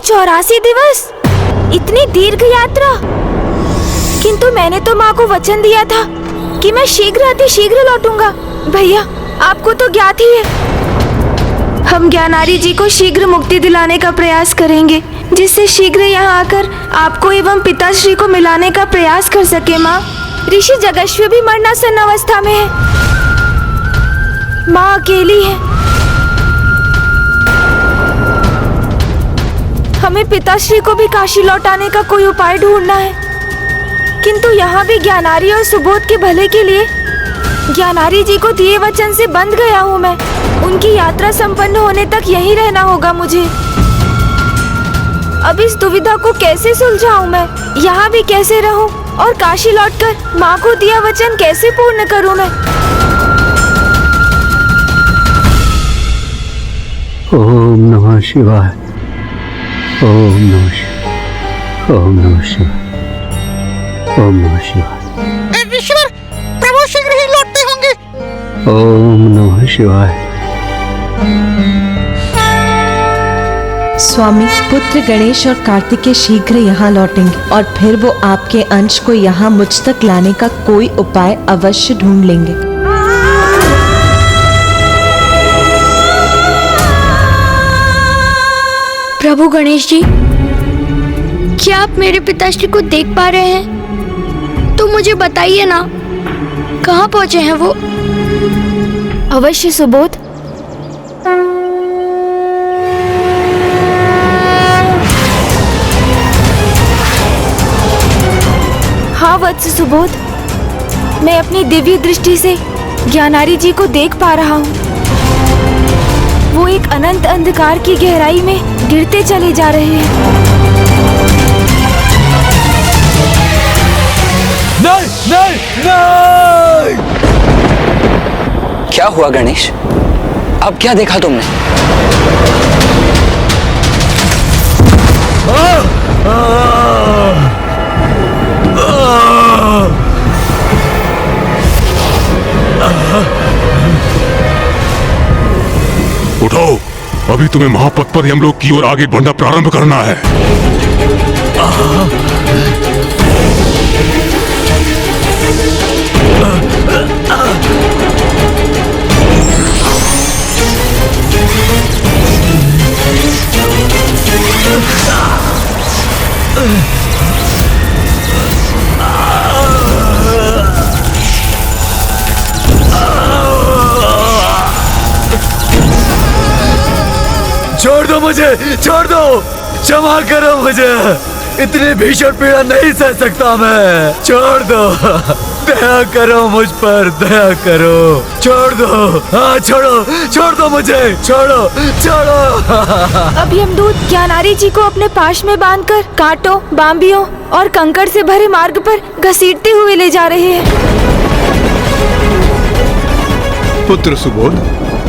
84 दिवस, इतनी दीर्घ यात्रा। किंतु मैंने तो माँ को वचन दिया था कि मैं शीघ्र लौटूंगा। भैया, आपको तो ज्ञात ही है। हम ज्ञानारी जी को शीघ्र मुक्ति दिलाने का प्रयास करेंगे, जिससे शीघ्र यहाँ आकर आपको एवं पिताश्री को मिलाने का प्रयास कर सके। माँ, ऋषि जगश्व भी मरणासन अवस्था में है। माँ अकेली है। हमें पिताश्री को भी काशी लौटाने का कोई उपाय ढूंढना है। किंतु यहाँ भी ज्ञानारी और सुबोध के भले के लिए ज्ञानारी जी को दिए वचन से बंध गया हूँ मैं। उनकी यात्रा संपन्न होने तक यहीं रहना होगा मुझे। अब इस दुविधा को कैसे सुलझाऊं मैं? यहाँ भी कैसे रहूं और काशी लौटकर माँ को दिया वचन कैसे पूर्ण करूं मैं? ओम नमः शिवाय। ओम नमः शिवाय। ओम नमः शिवाय। ओम नमः शिवाय। ऋषिवर, प्रभु शीघ्र ही लौटते होंगे। ओम नमः शिवाय। स्वामी, पुत्र गणेश और कार्तिकेय शीघ्र यहाँ लौटेंगे और फिर वो आपके अंश को यहाँ मुझ तक लाने का कोई उपाय अवश्य ढूंढ लेंगे। प्रभु गणेश जी, क्या आप मेरे पिताश्री को देख पा रहे हैं? तो मुझे बताइए ना, कहाँ पहुँचे हैं वो? अवश्य सुबोध। हाँ वत्स सुबोध, मैं अपनी दिव्य दृष्टि से ज्ञानारी जी को देख पा रहा हूँ। वो एक अनंत अंधकार की गहराई में गिरते चले जा रहे हैं। नहीं, नहीं, नहीं! क्या हुआ गणेश? अब क्या देखा तुमने? उठो, अभी तुम्हें महापथ पर यमलोक की ओर आगे बढ़ना प्रारंभ करना है। छोड़ दो मुझे, छोड़ दो, क्षमा करो मुझे। इतनी भीषण पीड़ा नहीं सह सकता मैं। छोड़ दो, दया करो मुझ पर, दया करो। छोड़ दो, हाँ छोड़ो, छोड़ दो मुझे, छोड़ो, छोड़ो। अब यमदूत ज्ञानारी जी को अपने पाश में बांधकर कांटों, बांबियों और कंकड़ से भरे मार्ग पर घसीटते हुए ले जा रहे हैं। पुत्र सुबोध,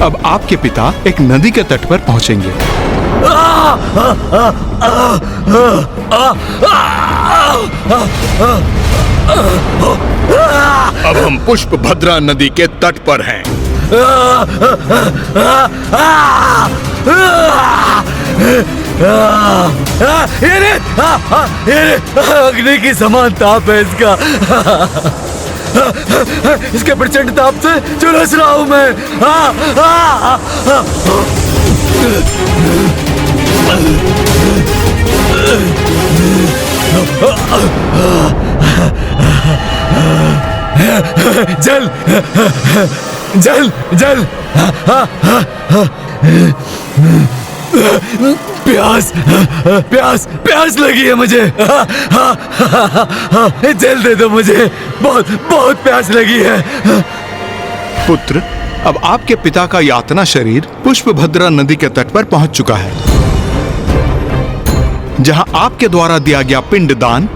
अब आपके पिता एक नदी के तट पर पहुंचेंगे। अब हम पुष्पभद्रा नदी के तट पर हैं। अग्नि की समान ताप है इसका। इसके प्रचंड ताप से झुलस रहा हूं मैं। जल, जल, जल। प्यास, प्यास, प्यास लगी है मुझे। जल दे दो मुझे, बहुत बहुत प्यास लगी है। पुत्र, अब आपके पिता का यातना शरीर पुष्पभद्रा नदी के तट पर पहुंच चुका है, जहां आपके द्वारा दिया गया पिंडदान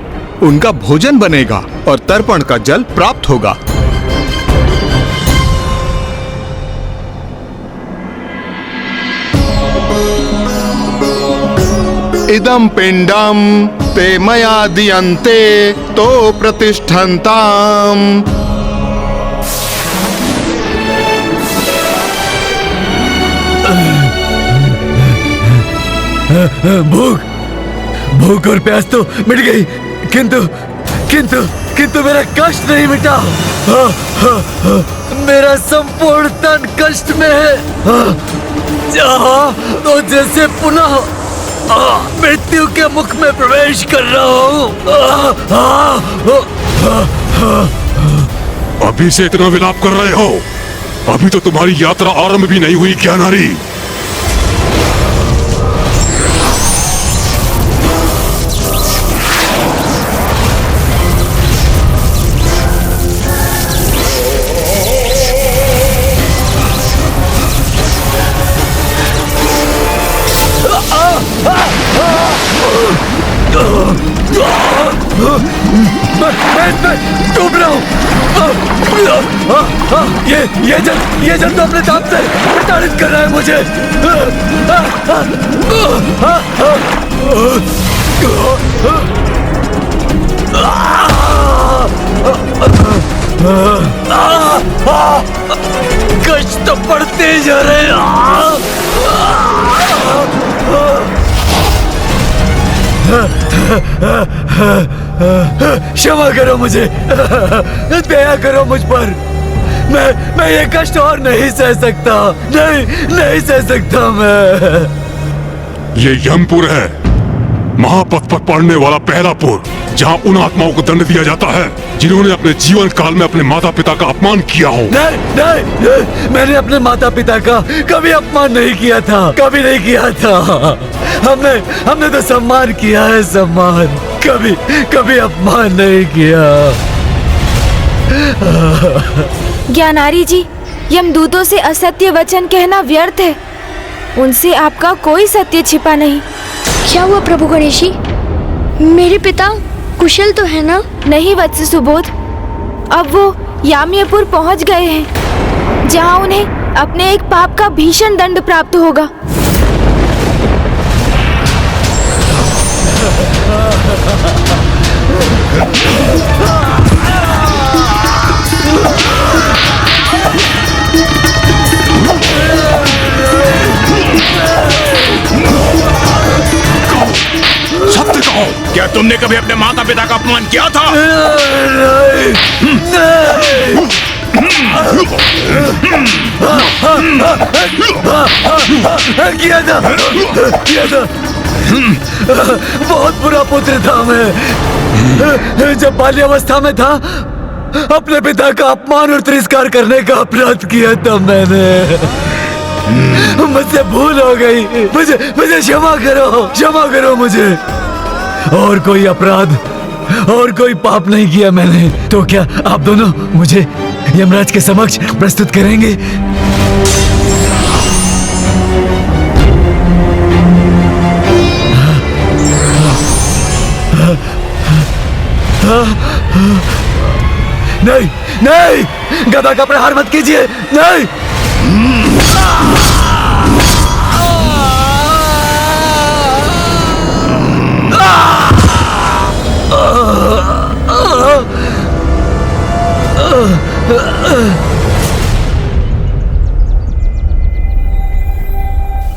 उनका भोजन बनेगा और तर्पण का जल प्राप्त होगा। इदं पिंडम ते मया दीयन्ते तो प्रतिष्ठन्ताम्। भूख, भूख और प्यास तो मिट गई, किंतु किंतु किंतु मेरा कष्ट नहीं मिटा। मेरा संपूर्ण तन कष्ट में है। तो जैसे पुनः मृत्यु के मुख में प्रवेश कर रहा हूँ। अभी से इतना विलाप कर रहे हो? अभी तो तुम्हारी यात्रा आरंभ भी नहीं हुई क्या नारी? मैं डूब रहा हूँ। ये जल तो अपने दांत से प्रताड़ित कर रहा है मुझे। कष्ट तो बढ़ते जा रहे हैं। क्षमा करो मुझे, दया करो मुझ पर। मैं ये कष्ट और नहीं सह सकता, नहीं सह सकता मैं। ये यमपुर है, महापथ पर पड़ने वाला पहला पुर, जहाँ उन आत्माओं को दंड दिया जाता है जिन्होंने अपने जीवन काल में अपने माता पिता का अपमान किया हो। नहीं, मैंने अपने माता पिता का कभी अपमान नहीं किया था, कभी नहीं किया था। हमने तो सम्मान किया है, सम्मान। कभी अपमान नहीं किया। ज्ञानारी जी, यमदूतों से असत्य वचन कहना व्यर्थ है। उनसे आपका कोई सत्य छिपा नहीं। क्या हुआ प्रभु गणेश जी? मेरे पिता कुशल तो है ना? नहीं वत्स सुबोध, अब वो याम्यपुर पहुंच गए हैं, जहां उन्हें अपने एक पाप का भीषण दंड प्राप्त होगा। सत्य कहो, क्या तुमने कभी अपने माता पिता का अपमान किया था? किया था। बहुत बुरा पुत्र था मैं। जब बाल्यावस्था में था, अपने पिता का अपमान और तिरस्कार करने का अपराध किया था मैंने। मुझसे भूल हो गई, मुझे क्षमा करो मुझे। और कोई अपराध और कोई पाप नहीं किया मैंने। तो क्या आप दोनों मुझे यमराज के समक्ष प्रस्तुत करेंगे? नहीं, गदा का प्रहार मत कीजिए, नहीं।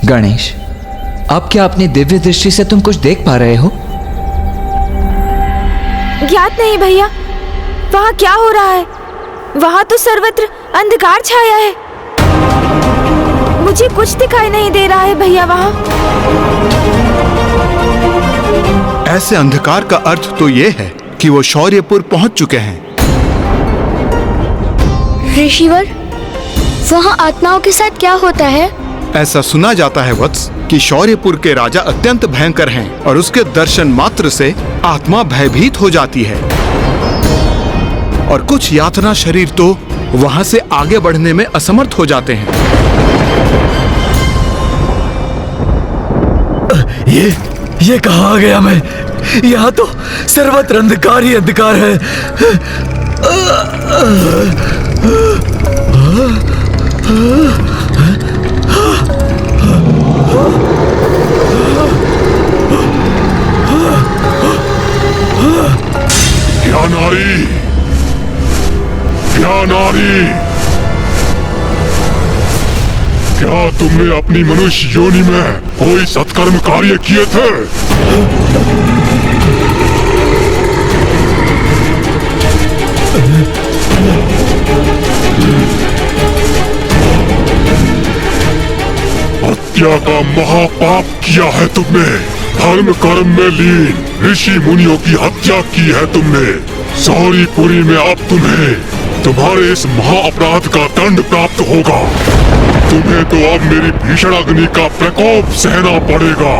गणेश, अब क्या अपनी दिव्य दृष्टि से तुम कुछ देख पा रहे हो? ज्ञात नहीं भैया, वहाँ क्या हो रहा है? वहाँ तो सर्वत्र अंधकार छाया है। मुझे कुछ दिखाई नहीं दे रहा है भैया वहाँ। ऐसे अंधकार का अर्थ तो ये है कि वो शौर्यपुर पहुंच चुके हैं। ऋषिवर, वहाँ आत्माओं के साथ क्या होता है? ऐसा सुना जाता है वत्स कि शौर्यपुर के राजा अत्यंत भयंकर हैं और उसके दर्शन मात्र से आत्मा भयभीत हो जाती है। और कुछ यातना शरीर तो वहां से आगे बढ़ने में असमर्थ हो जाते हैं। ये कहाँ आ गया मैं? यहाँ तो सर्वत्र अंधकार ही अंधकार है। क्या नारी, क्या नारी, क्या तुमने अपनी मनुष्य योनि में कोई सत्कर्म कार्य किए थे? हत्या का महापाप किया है तुमने। धर्म कर्म में लीन ऋषि मुनियों की हत्या की है तुमने। शौर्यपुरी में अब तुम्हारे इस महाअपराध का दंड प्राप्त होगा। तुम्हें तो अब मेरी भीषण अग्नि का प्रकोप सहना पड़ेगा।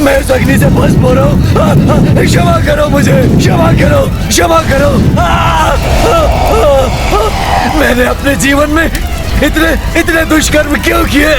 मैं इस अग्नि से भस्म हो रहा हूँ। क्षमा करो मुझे, क्षमा करो, क्षमा करो। मैंने अपने जीवन में इतने दुष्कर्म क्यों किए?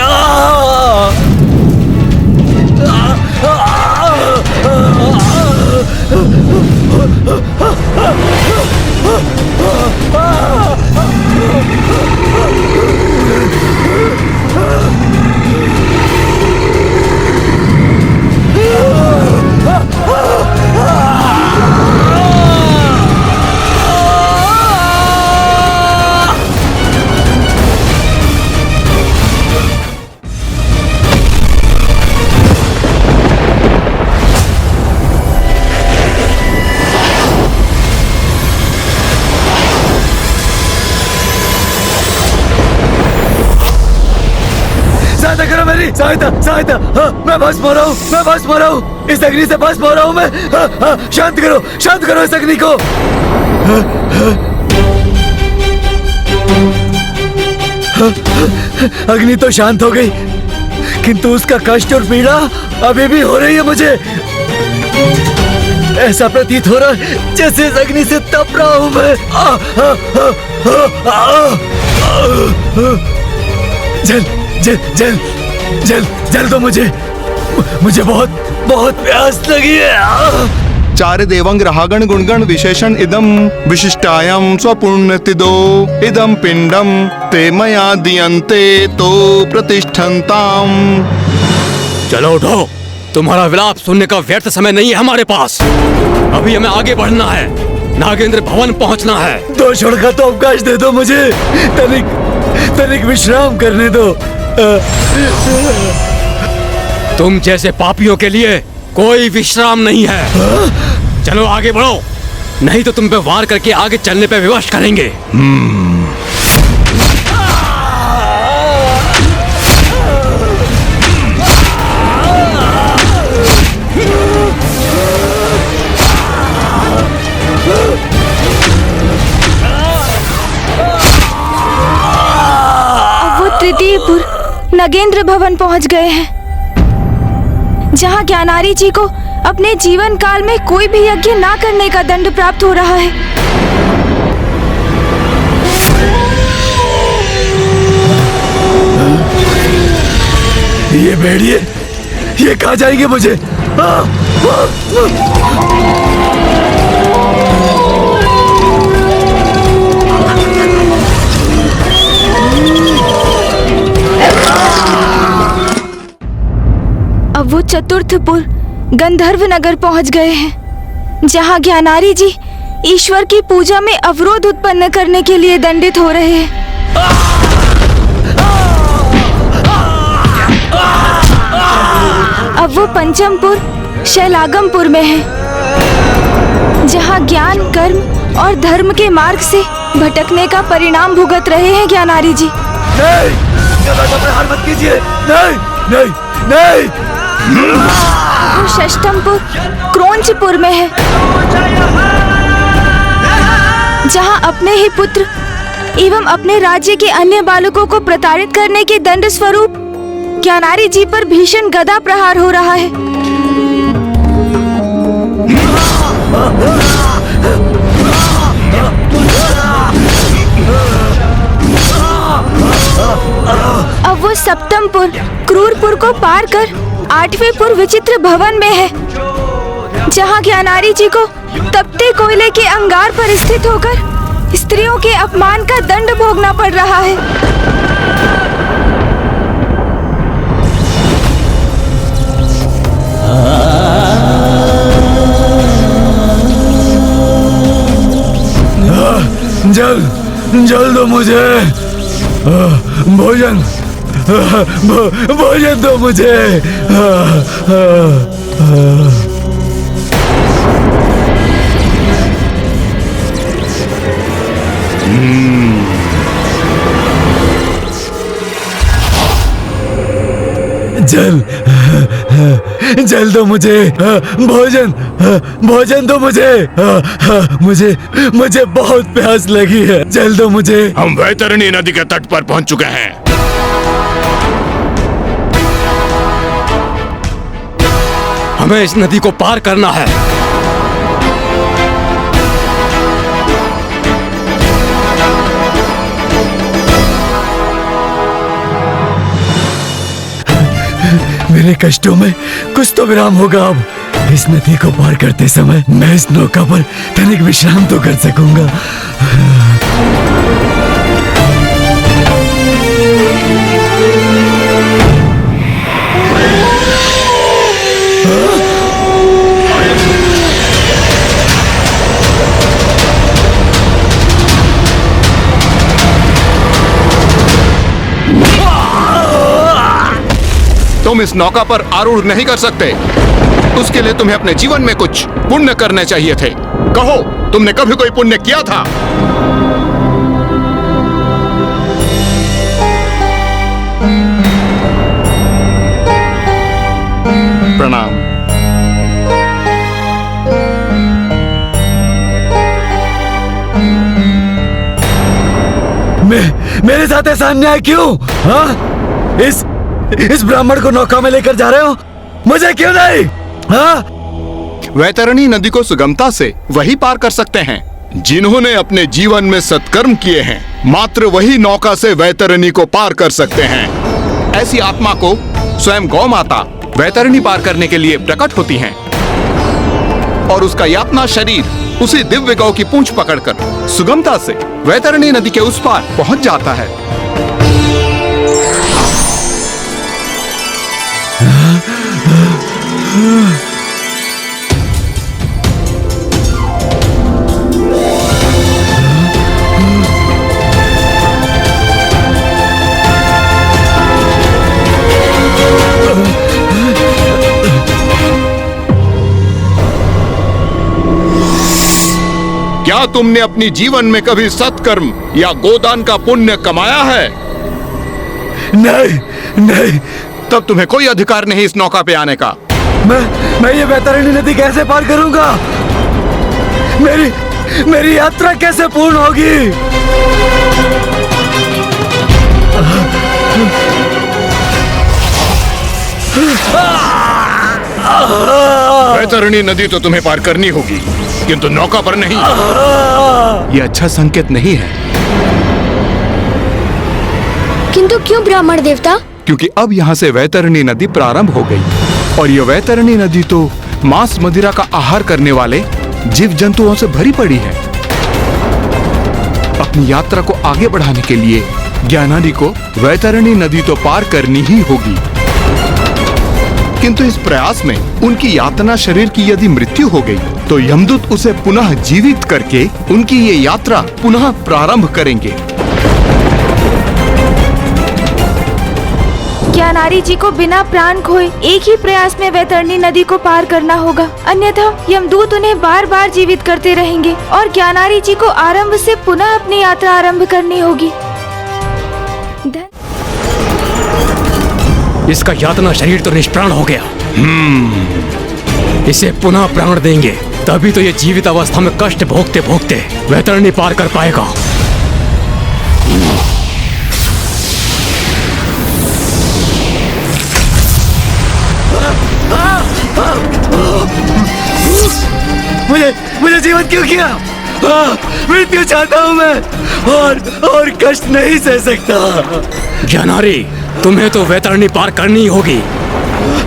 सहायता करो मेरी, सहायता, सहायता। मैं भस्म हो रहा हूँ, मैं भस्म हो रहा हूँ। इस अग्नि से भस्म हो रहा हूँ मैं। शांत करो, शांत करो इस अग्नि को। अग्नि तो शांत हो गई, किंतु उसका कष्ट और पीड़ा अभी भी हो रही है मुझे। ऐसा प्रतीत हो रहा है जैसे इस अग्नि से तप रहा हूँ मैं। जल जल जल जल जल दो मुझे बहुत बहुत प्यास लगी है। चार देवंग रागण गुणगण विशेषण इदम विशिष्टायाम स्वपुण्यतिदो इदम पिंडम ते मया दियन्ते तो प्रतिष्ठन्ताम। चलो उठो, तुम्हारा विलाप सुनने का व्यर्थ समय नहीं है हमारे पास। अभी हमें आगे बढ़ना है, नागेंद्र भवन पहुंचना है। 2 क्षण का तो अवकाश दे दो मुझे, तनिक विश्राम करने दो। तुम जैसे पापियों के लिए कोई विश्राम नहीं है। चलो आगे बढ़ो, नहीं तो तुम पे वार करके आगे चलने पे विवश करेंगे। तृतीयपुर नगेंद्र भवन पहुंच गए हैं, जहां ज्ञानारी जी को अपने जीवन काल में कोई भी यज्ञ ना करने का दंड प्राप्त हो रहा है। ये भेड़िए, ये खा जाएंगे मुझे। अब वो चतुर्थपुर गंधर्व नगर पहुंच गए हैं, जहां ज्ञानारी जी ईश्वर की पूजा में अवरोध उत्पन्न करने के लिए दंडित हो रहे हैं। अब वो पंचमपुर शैलागमपुर में है, जहां ज्ञान कर्म और धर्म के मार्ग से भटकने का परिणाम भुगत रहे हैं ज्ञानारी जी। नहीं, हार मत कीजिए। नहीं नहीं नहीं। वो षष्ठमपुर क्रोंचपुर में है, जहां अपने ही पुत्र एवं अपने राज्य के अन्य बालकों को प्रताड़ित करने के दंड स्वरूप ज्ञानारी जी पर भीषण गदा प्रहार हो रहा है। अब वो सप्तमपुर क्रूरपुर को पार कर 8वें पुर विचित्र भवन में है, जहां ज्ञानारी जी को तपते कोयले के अंगार पर स्थित होकर स्त्रियों के अपमान का दंड भोगना पड़ रहा है। जल दो मुझे भोजन, भोजन दो मुझे। जल, जल दो मुझे, भोजन, भोजन दो मुझे, मुझे बहुत प्यास लगी है, जल दो मुझे। हम वैतरणी नदी के तट पर पहुंच चुके हैं। हमें इस नदी को पार करना है। मेरे कष्टों में कुछ तो विराम होगा अब। इस नदी को पार करते समय मैं इस नौका पर तनिक विश्राम तो कर सकूंगा। तुम इस नौका पर आरूढ़ नहीं कर सकते। उसके लिए तुम्हें अपने जीवन में कुछ पुण्य करने चाहिए थे। कहो, तुमने कभी कोई पुण्य किया था? प्रणाम। मेरे साथ ऐसा अन्याय क्यों? हाँ? इस ब्राह्मण को नौका में लेकर जा रहे हो, मुझे क्यों नहीं? हाँ? वैतरणी नदी को सुगमता से वही पार कर सकते हैं जिन्होंने अपने जीवन में सत्कर्म किए हैं। मात्र वही नौका से वैतरणी को पार कर सकते हैं। ऐसी आत्मा को स्वयं गौ माता वैतरणी पार करने के लिए प्रकट होती हैं और उसका यातना शरीर उसी दिव्य गौ की पूंछ पकड़कर सुगमता से वैतरणी नदी के उस पार पहुंच जाता है। क्या तुमने अपनी जीवन में कभी सत्कर्म या गोदान का पुण्य कमाया है? नहीं, नहीं। तब तुम्हें कोई अधिकार नहीं इस नौका पे आने का। मैं ये वैतरणी नदी कैसे पार करूंगा? मेरी यात्रा कैसे पूर्ण होगी? वैतरणी नदी तो तुम्हें पार करनी होगी, किंतु नौका पर नहीं। यह अच्छा संकेत नहीं है। किंतु क्यों ब्राह्मण देवता? क्योंकि अब यहाँ से वैतरणी नदी प्रारंभ हो गई और ये वैतरणी नदी तो मांस मदिरा का आहार करने वाले जीव जंतुओं से भरी पड़ी है। अपनी यात्रा को आगे बढ़ाने के लिए ज्ञानादि को वैतरणी नदी तो पार करनी ही होगी। किंतु इस प्रयास में उनकी यातना शरीर की यदि मृत्यु हो गई तो यमदूत उसे पुनः जीवित करके उनकी ये यात्रा पुनः प्रारंभ करेंगे। ज्ञानारी जी को बिना प्राण खोए एक ही प्रयास में वैतरणी नदी को पार करना होगा, अन्यथा यमदूत उन्हें बार बार जीवित करते रहेंगे और ज्ञानारी जी को आरंभ से पुनः अपनी यात्रा आरंभ करनी होगी। इसका यातना शरीर तो निष्प्राण हो गया। इसे पुनः प्राण देंगे, तभी तो ये जीवित अवस्था में कष्ट भोगते भोगते वैतरणी पार कर पाएगा। मुझे जीवन क्यों किया? मृत्यु चाहता हूँ मैं और कष्ट नहीं सह सकता। ज्ञानारी, तुम्हें तो वैतरणी पार करनी होगी।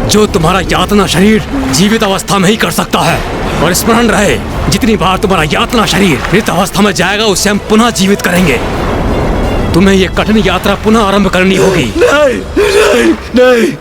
जो तुम्हारा यातना शरीर जीवित अवस्था में ही कर सकता है। और स्मरण रहे, जितनी बार तुम्हारा यातना शरीर मृत अवस्था में जाएगा उसे हम पुनः जीवित करेंगे। तुम्हें ये कठिन यात्रा पुनः आरंभ करनी होगी। नहीं, नहीं, नहीं।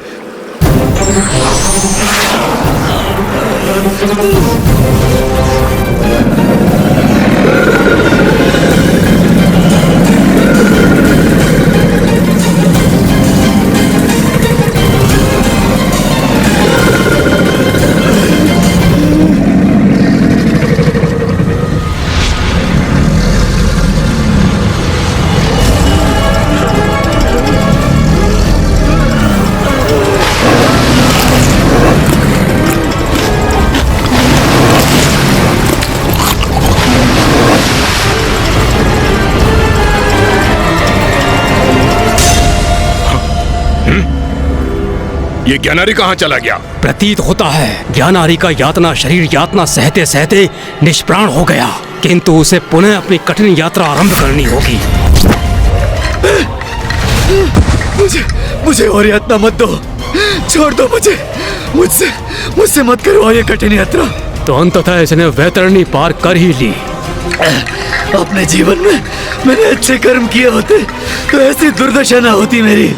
ये ज्ञानारी कहाँ चला गया? प्रतीत होता है ज्ञानारी का यातना शरीर यातना सहते सहते निष्प्राण हो गया, किंतु उसे पुनः अपनी कठिन यात्रा आरंभ करनी होगी। मुझे और यातना मत दो, छोड़ दो मुझे, मुझसे मत करवाओ ये कठिन यात्रा। तो अंततः इसने वैतरणी पार कर ही ली। अपने जीवन में मैंने अच्छे कर्म किए होते तो ऐसी दुर्दशा ना होती मेरी।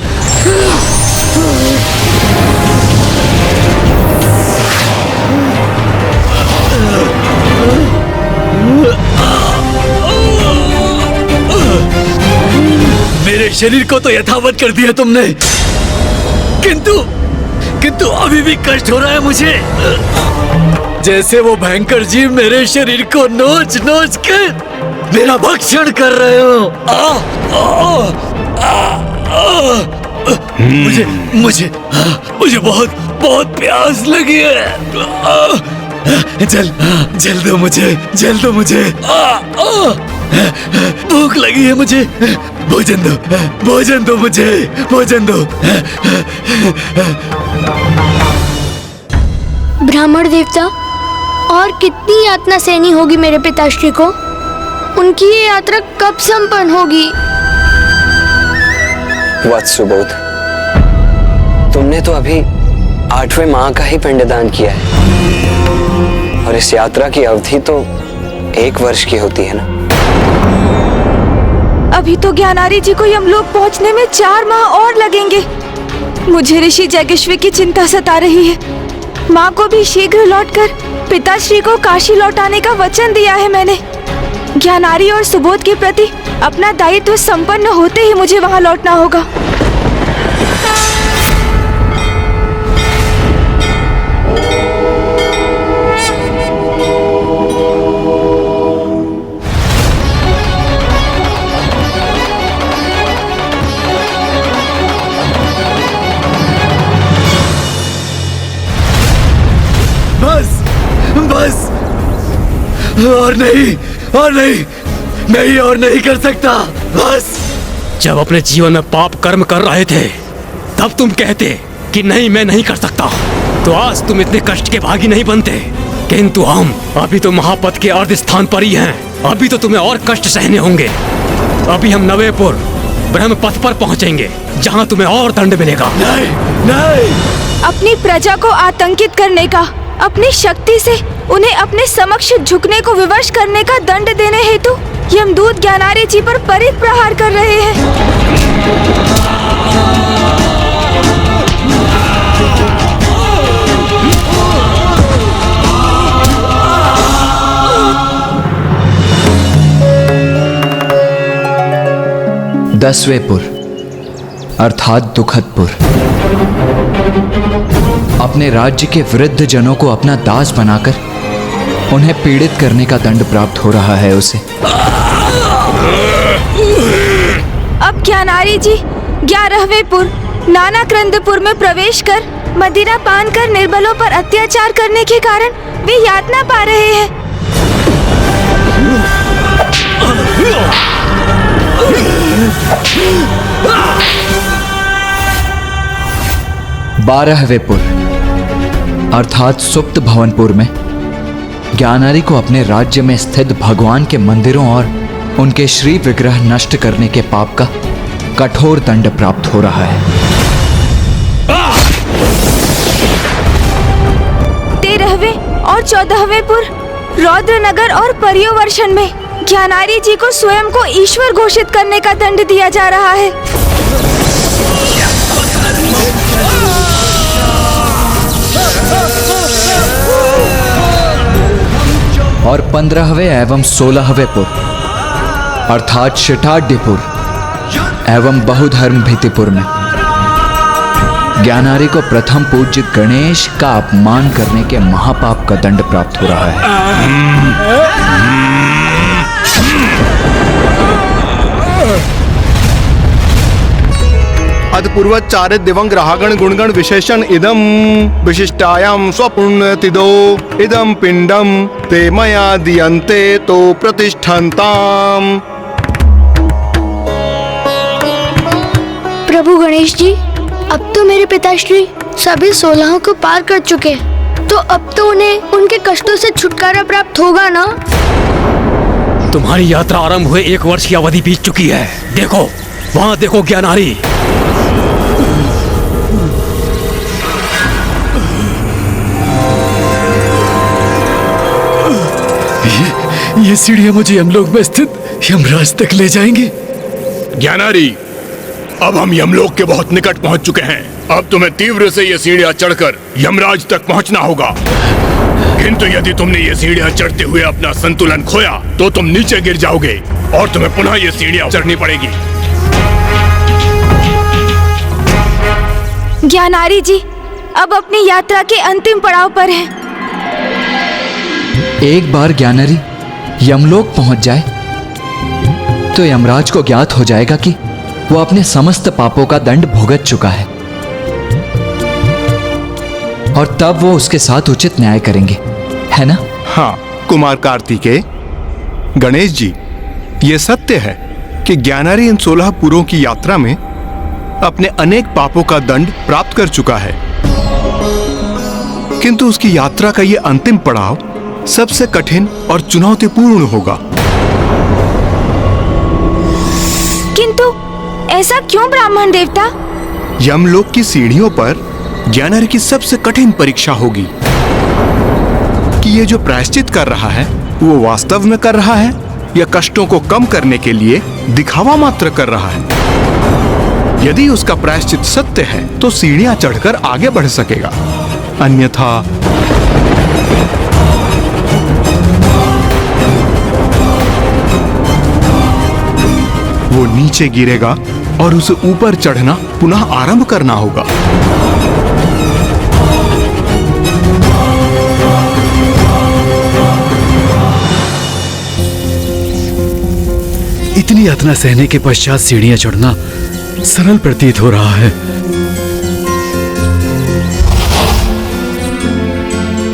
मेरे शरीर को तो यथावत कर दिया तुमने, किंतु अभी भी कष्ट हो रहा है मुझे, जैसे वो भयंकर जीव मेरे शरीर को नोच नोच कर मेरा भक्षण कर रहे हो। मुझे बहुत प्यास लगी है। जल दो मुझे। भूख लगी है मुझे, भोजन दो मुझे, भोजन दो। ब्राह्मण देवता, और कितनी यातना सहनी होगी मेरे पिताश्री को? उनकी ये यात्रा कब संपन्न होगी? वत्स सुबोध, तुमने तो अभी 8वें माह का ही पिंडदान किया है, और इस यात्रा की अवधि तो 1 वर्ष की होती है ना। अभी तो ज्ञानारी जी को यमलोक पहुंचने में 4 माह और लगेंगे। मुझे ऋषि जैगेश्वी की चिंता सता रही है। माँ को भी शीघ्र लौटकर पिताश्री को काशी लौटाने का वचन दिया है मैंने। ज्ञानारी और सुबोध के प्रति अपना दायित्व संपन्न होते ही मुझे वहाँ लौटना होगा। बस और नहीं कर सकता। बस। जब अपने जीवन में पाप कर्म कर रहे थे तब तुम कहते कि नहीं, मैं नहीं कर सकता, तो आज तुम इतने कष्ट के भागी नहीं बनते। किंतु हम अभी तो महापथ के अर्ध स्थान पर ही हैं। अभी तो तुम्हें और कष्ट सहने होंगे। अभी हम नवेपुर ब्रह्मपथ पर पहुंचेंगे, जहां तुम्हें और दंड मिलेगा। नहीं। अपनी प्रजा को आतंकित करने का, अपनी शक्ति से उन्हें अपने समक्ष झुकने को विवश करने का दंड देने हेतु यमदूत ज्ञानारी जी पर परित प्रहार कर रहे हैं। दसवेपुर अर्थात दुखदपुर। अपने राज्य के वृद्ध जनों को अपना दास बनाकर उन्हें पीड़ित करने का दंड प्राप्त हो रहा है उसे। अब ज्ञानारी जी 11वें नानाक्रंदपुर में प्रवेश कर मदिरा पान कर निर्बलों पर अत्याचार करने के कारण वे यातना पा रहे हैं। 12वें अर्थात सुप्त भवनपुर में ज्ञानारी को अपने राज्य में स्थित भगवान के मंदिरों और उनके श्री विग्रह नष्ट करने के पाप का कठोर दंड प्राप्त हो रहा है। 13वें और 14वें रौद्रनगर और पर्योवर्षण में ज्ञानारी जी को स्वयं को ईश्वर घोषित करने का दंड दिया जा रहा है। और 15वें एवं 16वें अर्थात शिटाड्यपुर एवं बहुधर्म भीतिपुर में ज्ञानारी को प्रथम पूज्य गणेश का अपमान करने के महापाप का दंड प्राप्त हो रहा है। अदपूर्वचारित दिवंग ग्राहगण गुणगण विशेषण इदम विशिष्टायाम स्वपुण्यतिदो इदम पिंडम ते मया दियन्ते तो प्रतिष्ठन्ताम। प्रभु गणेश जी, अब तो मेरे पिताश्री सभी 16 को पार कर चुके, तो अब तो उन्हें उनके कष्टों से छुटकारा प्राप्त होगा ना? तुम्हारी यात्रा आरंभ हुए 1 वर्ष की अवधि बीत चुकी है। देखो, वहां देखो ज्ञानारी। ये सीढ़ियां मुझे यमलोक में स्थित यमराज तक ले जाएंगी। ज्ञानारी, अब हम यमलोक के बहुत निकट पहुंच चुके हैं। अब तुम्हें तीव्र से ये सीढ़ियां चढ़कर यमराज तक पहुंचना होगा। किंतु यदि तुमने ये सीढ़ियां चढ़ते हुए अपना संतुलन खोया तो तुम नीचे गिर जाओगे और तुम्हें पुनः ये सीढ़ियां चढ़नी पड़ेगी। ज्ञानारी जी अब अपनी यात्रा के अंतिम पड़ाव पर हैं। एक बार ज्ञानारी यमलोक पहुंच जाए तो यमराज को ज्ञात हो जाएगा कि वो अपने समस्त पापों का दंड भुगत चुका है, और तब वो उसके साथ उचित न्याय करेंगे, है ना? हाँ कुमार कार्तिकेय, गणेश जी, ये सत्य है कि ज्ञानारी इन 16 पुरों की यात्रा में अपने अनेक पापों का दंड प्राप्त कर चुका है, किंतु उसकी यात्रा का ये अंतिम पड़ाव सबसे कठिन और चुनौतीपूर्ण होगा। किंतु ऐसा क्यों ब्राह्मण देवता? यमलोक की सीढ़ियों पर ज्ञानारी की सबसे कठिन परीक्षा होगी कि ये जो प्रायश्चित कर रहा है वो वास्तव में कर रहा है या कष्टों को कम करने के लिए दिखावा मात्र कर रहा है। यदि उसका प्रायश्चित सत्य है तो सीढ़ियां चढ़कर आगे बढ़ सकेगा, अन्यथा वो नीचे गिरेगा और उसे ऊपर चढ़ना पुनः आरंभ करना होगा। इतनी यातना सहने के पश्चात सीढ़ियां चढ़ना सरल प्रतीत हो रहा है।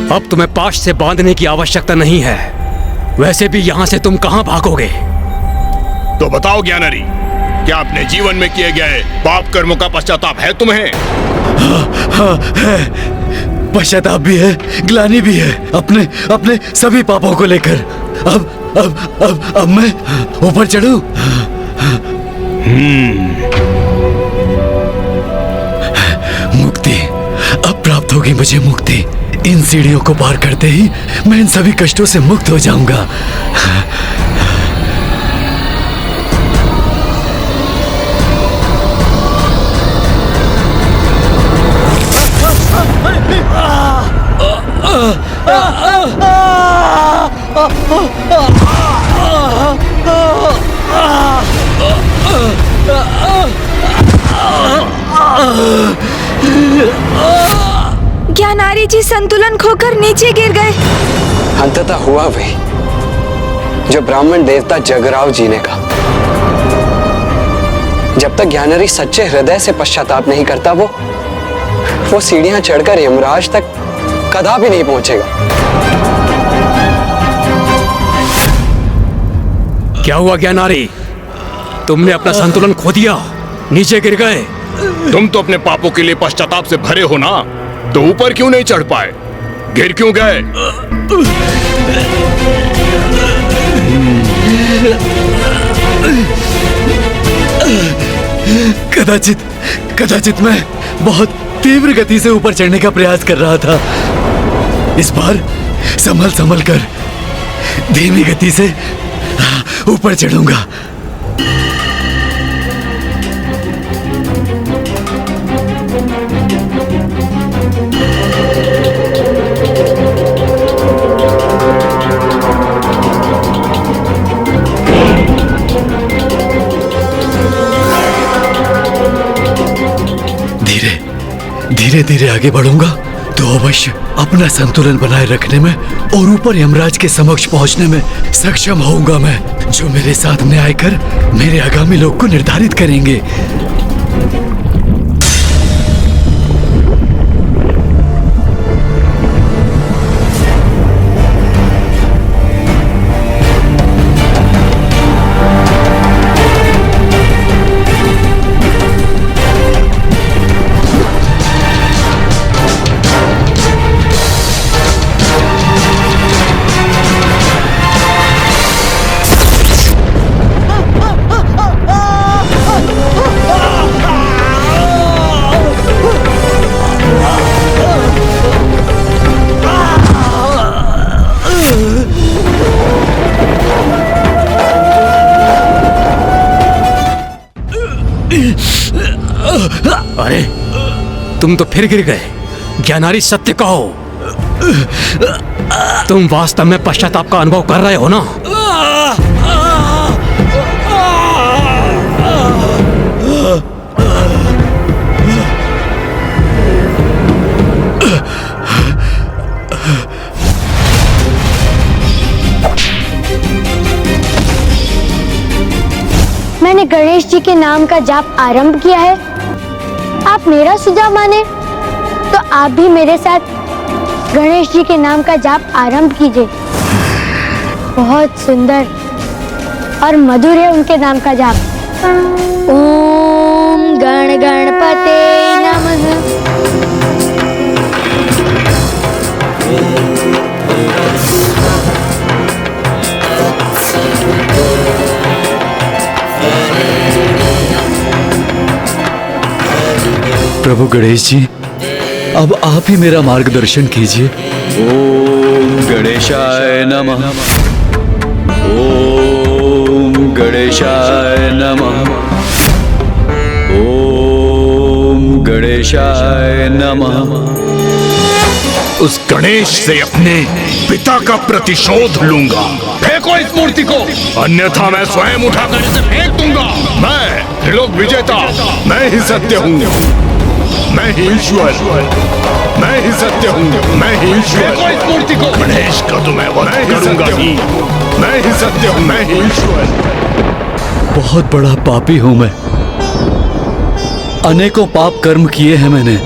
अब तुम्हें पाश से बांधने की आवश्यकता नहीं है। वैसे भी यहां से तुम कहां भागोगे? तो बताओ ज्ञानारी, क्या अपने जीवन में किए गए पाप कर्मों का पश्चाताप है तुम्हें? हाँ है, पश्चाताप भी है, ग्लानि भी है अपने अपने सभी पापों को लेकर। अब मैं ऊपर चढ़ूं? मुक्ति अब प्राप्त होगी मुझे, मुक्ति। इन सीढ़ियों को पार करते ही मैं इन सभी कष्टों से मुक्त हो जाऊंगा। ज्ञानारी जी संतुलन खोकर नीचे गिर गए। अंततः हुआ वही जो ब्राह्मण देवता जगराव जी ने कहा। जब तक ज्ञानारी सच्चे हृदय से पश्चाताप नहीं करता वो सीढ़ियां चढ़कर यमराज तक कदापि नहीं पहुंचेगा। क्या हुआ ज्ञानारी? तुमने अपना संतुलन खो दिया, नीचे गिर गए। तुम तो अपने पापों के लिए पश्चाताप से भरे हो ना, तो ऊपर क्यों नहीं चढ़ पाए? गिर क्यों गए? कदाचित मैं बहुत तीव्र गति से ऊपर चढ़ने का प्रयास कर रहा था। इस बार संभल कर धीमी गति से ऊपर चढ़ूंगा। धीरे धीरे आगे बढ़ूंगा तो अवश्य अपना संतुलन बनाए रखने में और ऊपर यमराज के समक्ष पहुंचने में सक्षम होऊंगा मैं, जो मेरे साथ न्याय कर मेरे आगामी लोक को निर्धारित करेंगे। तुम तो फिर गिर गए। ज्ञानारी सत्य कहो, तुम वास्तव में पश्चाताप का अनुभव कर रहे हो ना? मैंने गणेश जी के नाम का जाप आरंभ किया है। आप मेरा सुझाव माने तो आप भी मेरे साथ गणेश जी के नाम का जाप आरंभ कीजिए। बहुत सुंदर और मधुर है उनके नाम का जाप। ओम गण गणपते नमः। प्रभु गणेश जी, अब आप ही मेरा मार्गदर्शन कीजिए। ओम गणेशाय नमः। ओम गणेशाय नमः। ओम गणेशाय नमः। उस गणेश से अपने पिता का प्रतिशोध लूंगा। फेंको इस मूर्ति को, अन्यथा मैं स्वयं उठाकर इसे फेंक दूंगा। मैं त्रिलोक विजेता, मैं ही सत्य हूँ, मैं ही ईश्वर, मैं ही सत्य हूँ, मैं ही ईश्वर। फेंको इस मूर्ति को। गणेश का तो मैं वध करूंगा ही, मैं ही सत्य हूँ, मैं ही ईश्वर। बहुत बड़ा पापी हूं मैं, अनेकों पाप कर्म किए हैं मैंने।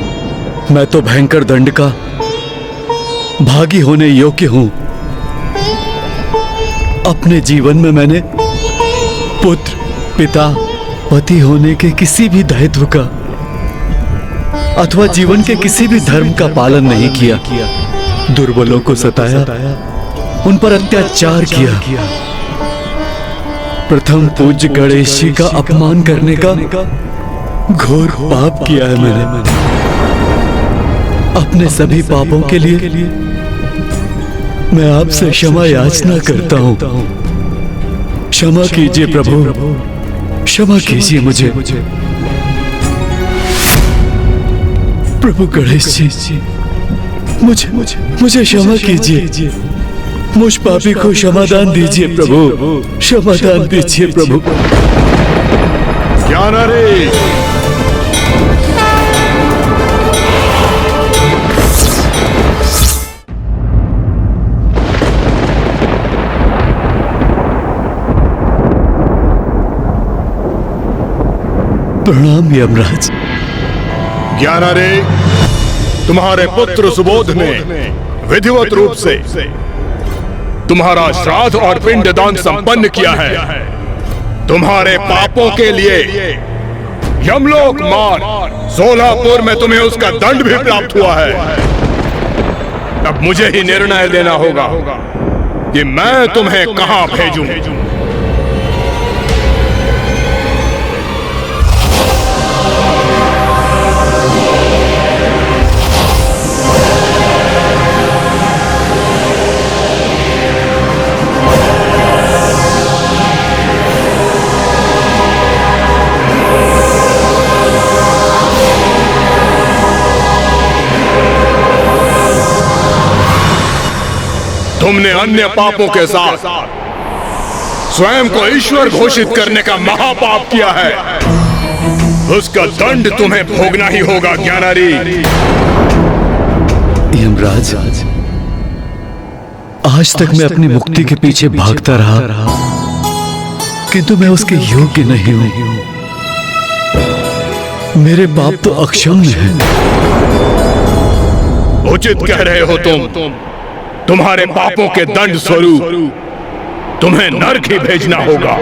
मैं तो भयंकर दंड का भागी होने योग्य हूं। अपने जीवन में मैंने पुत्र, पिता, पति होने के किसी भी दायित्व का अथवा जीवन के किसी भी धर्म का पालन नहीं किया। दुर्बलों को सताया, उन पर अत्याचार किया। प्रथम पूज्य गणेश जी का अपमान करने का घोर पाप किया है मैंने। अपने सभी पापों के लिए मैं आपसे क्षमा याचना करता हूं। क्षमा कीजिए प्रभु, क्षमा कीजिए मुझे। प्रभु गणेश जी, मुझे क्षमा कीजिए। मुझ पापी को क्षमादान दीजिए प्रभु, क्षमादान दीजिए प्रभु। ज्ञानारी, प्रणाम यमराज। ज्ञानारी, तुम्हारे पुत्र सुबोध ने विधिवत रूप से तुम्हारा श्राद्ध और पिंडदान संपन्न किया है। तुम्हारे पापों के लिए यमलोक मार्ग सोलापुर में तुम्हें उसका दंड भी प्राप्त हुआ है। अब मुझे ही निर्णय लेना होगा कि मैं तुम्हें कहां भेजूं। तुमने अन्य पापों के साथ स्वयं को ईश्वर घोषित करने का महापाप किया है। उसका दंड तुम्हें भोगना ही होगा ज्ञानारी। यमराज, आज तक मैं अपनी मुक्ति के पीछे भागता रहा, किंतु मैं उसके योग्य नहीं हूं। मेरे पाप तो अक्षम्य हैं। उचित कह रहे हो तुम। तुम्हारे पापों के दंड स्वरूप तुम्हें नरक ही भेजना होगा।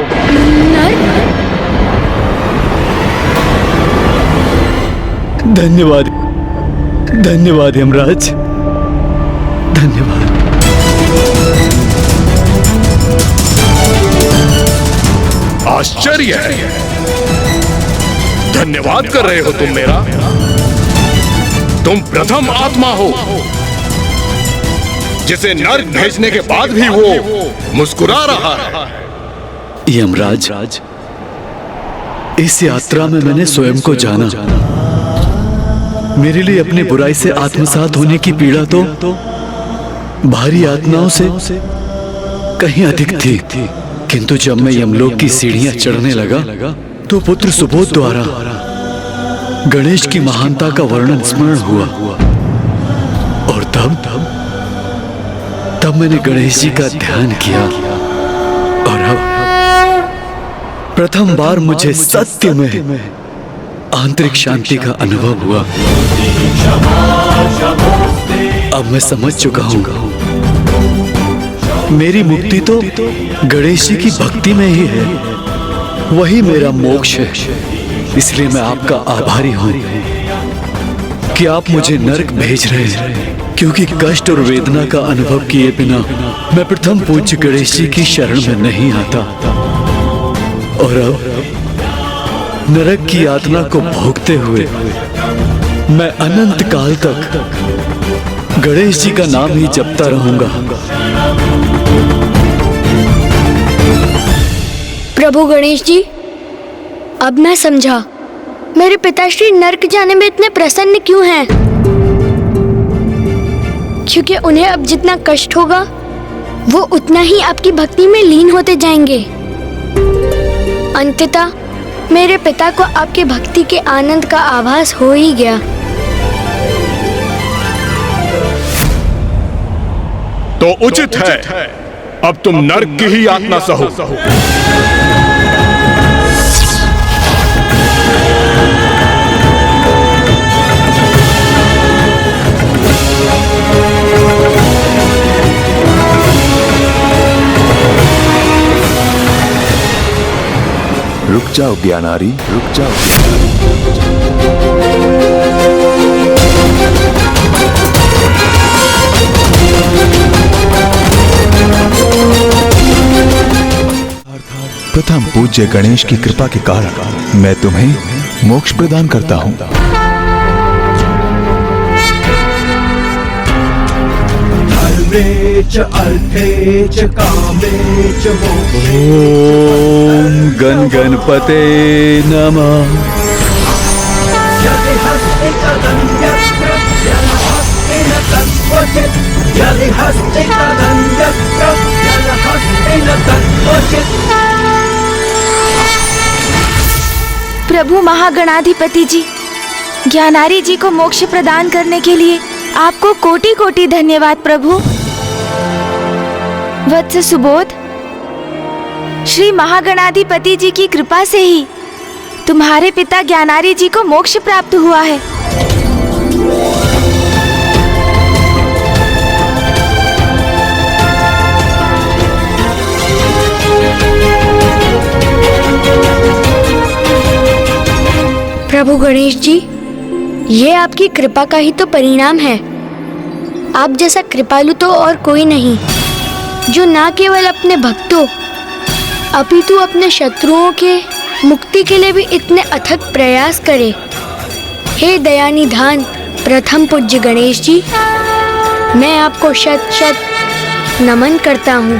धन्यवाद, धन्यवाद यमराज, धन्यवाद। आश्चर्य है, धन्यवाद कर रहे हो तुम मेरा। तुम प्रथम आत्मा हो जिसे नर्क भेजने के बाद भी वो मुस्कुरा रहा है। यमराज, इस यात्रा में मैंने स्वयं को जाना मेरे लिए अपनी बुराई से आत्मसात होने की पीड़ा तो भारी यातनाओं से कहीं अधिक थी। किंतु जब मैं यमलोक की सीढ़ियां चढ़ने लगा तो पुत्र सुबोध द्वारा गणेश की महानता का वर्णन स्मरण हुआ और तब मैंने गणेश जी का ध्यान किया और अब प्रथम बार मुझे सत्य में आंतरिक शांति का अनुभव हुआ। अब मैं समझ चुका हूं मेरी मुक्ति तो गणेश जी की भक्ति में ही है, वही मेरा मोक्ष है। इसलिए मैं आपका आभारी हूं कि आप मुझे नरक भेज रहे हैं, क्योंकि कष्ट और वेदना का अनुभव किए बिना मैं प्रथम पूज्य गणेश जी की शरण में नहीं आता। और अब नरक की यातना को भोगते हुए मैं अनंत काल तक गणेश जी का नाम ही जपता रहूंगा। प्रभु गणेश जी, अब मैं समझा मेरे पिताश्री नर्क जाने में इतने प्रसन्न क्यों हैं। क्योंकि उन्हें अब जितना कष्ट होगा वो उतना ही आपकी भक्ति में लीन होते जाएंगे। अंततः मेरे पिता को आपके भक्ति के आनंद का आभास हो ही गया। तो उचित है अब तुम नर्क की ही यातना सहो। रुक जाओ ज्ञानारी, रुक जाओ। प्रथम पूज्य गणेश की कृपा के कारण मैं तुम्हें मोक्ष प्रदान करता हूं। ओम गण गणपते नमः। प्रभु महागणाधिपति जी, ज्ञानारी जी को मोक्ष प्रदान करने के लिए आपको कोटि कोटि धन्यवाद प्रभु। वत्स सुबोध, श्री महागणाधिपति जी की कृपा से ही तुम्हारे पिता ज्ञानारी जी को मोक्ष प्राप्त हुआ है। प्रभु गणेश जी, ये आपकी कृपा का ही तो परिणाम है। आप जैसा कृपालु तो और कोई नहीं, जो न केवल अपने भक्तों अपितु अपने शत्रुओं के मुक्ति के लिए भी इतने अथक प्रयास करे। हे दयानिधान प्रथम पूज्य गणेश जी, मैं आपको शत शत नमन करता हूँ।